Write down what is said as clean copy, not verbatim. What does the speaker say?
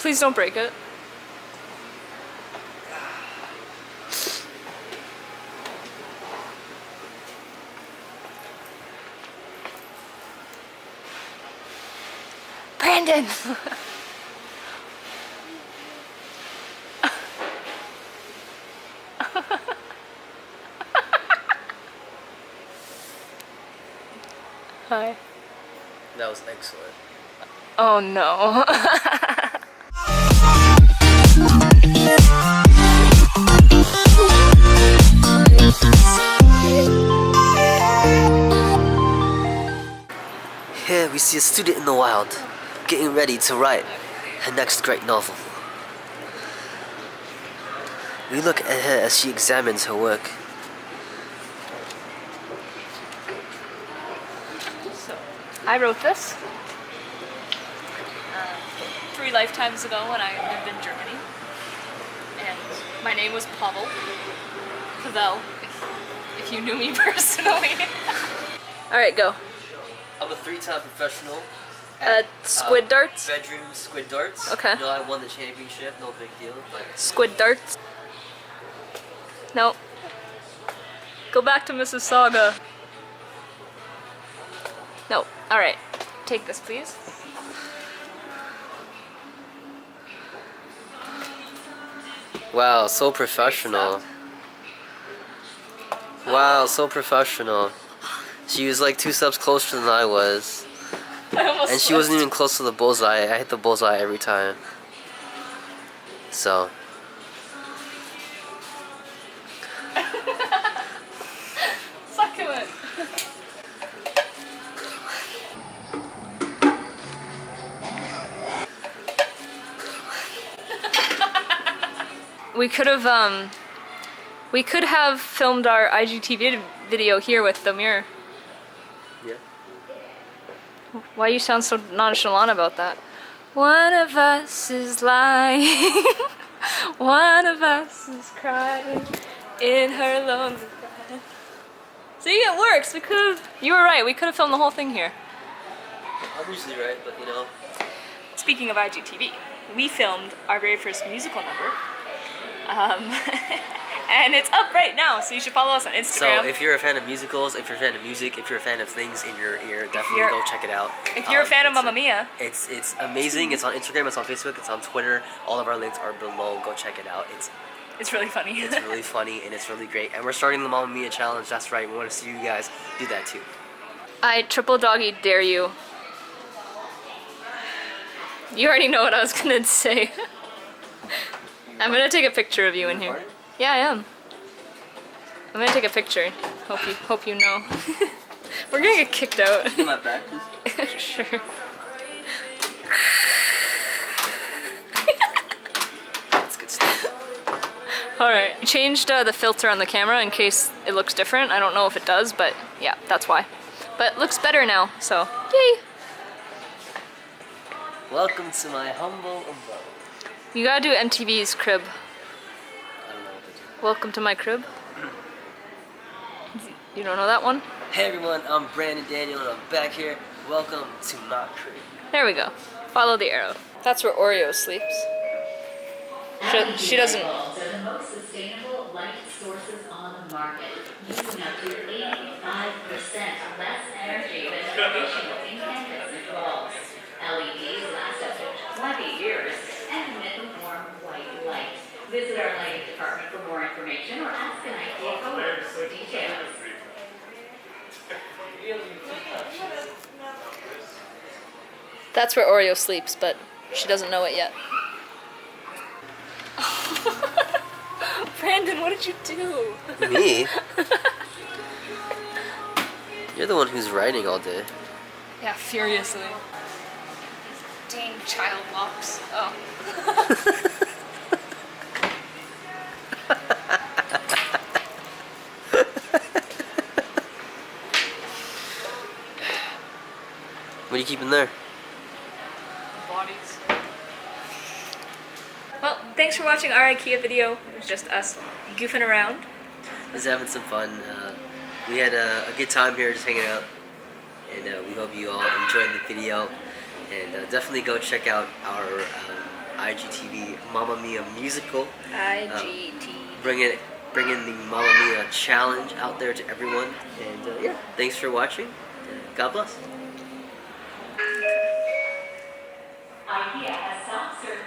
Please don't break it. Brandon! Hi. That was excellent. Oh no. Here we see a student in the wild, getting ready to write her next great novel. We look at her as she examines her work. I wrote this 3 lifetimes ago when I lived in Germany, and my name was Pavel, if you knew me personally. Alright, go. I'm a 3-time professional Squid darts? bedroom squid darts. Okay. You know, I won the championship, no big deal. But Squid darts? No. Go back to Mississauga. No. Alright. Take this, please. wow, so professional. Wow, so professional. She was like 2 steps closer than I was. And she wasn't even close to the bullseye. I hit the bullseye every time. So. Succulent. We could have filmed our IGTV video here with the mirror. Yeah. Why you sound so nonchalant about that? One of us is lying. One of us is crying in her lonely bed. See, it works. We could have. You were right. We could have filmed the whole thing here. I'm usually right, but you know. Speaking of IGTV, we filmed our very first musical number. And it's up right now, so you should follow us on Instagram. So if you're a fan of musicals, if you're a fan of music, if you're a fan of things in your ear, definitely go check it out. If you're a fan of Mamma Mia. It's amazing. It's on Instagram, it's on Facebook, it's on Twitter. All of our links are below. Go check it out. It's really funny. It's really funny and it's really great. And we're starting the Mamma Mia challenge. That's right. We want to see you guys do that too. I triple doggy dare you. You already know what I was gonna say. I'm gonna take a picture of you in here. Yeah, I am. I'm gonna take a picture. Hope you know. We're gonna get kicked out. Do my practice? Sure. That's good stuff. Alright. Changed the filter on the camera in case it looks different. I don't know if it does, but yeah, that's why. But it looks better now, so yay! Welcome to my humble abode. You gotta do MTV's Crib. I don't know what to do. Welcome to my crib. You don't know that one? Hey everyone, I'm Brandon Daniel and I'm back here. Welcome to my crib. There we go. Follow the arrow. That's where Oreo sleeps. She doesn't. Are the most sustainable light sources on the market, using up to 85% less energy than traditional incandescent bulbs. LEDs last up to 20 years and emit a warm white light. Visit our lighting department for more information or ask an Ikea coder for details. That's where Oreo sleeps, but she doesn't know it yet. Brandon, what did you do? Me? You're the one who's writing all day. Yeah, furiously. Dang child locks. Oh. What are you keeping there? Bodies. Well, thanks for watching our IKEA video. It was just us goofing around. Just having some fun. We had a good time here just hanging out. And we hope you all enjoyed the video. And definitely go check out our IGTV Mamma Mia musical. IGTV. Bringing the Mamma Mia challenge out there to everyone. And yeah, thanks for watching. God bless. IKEA has stock certified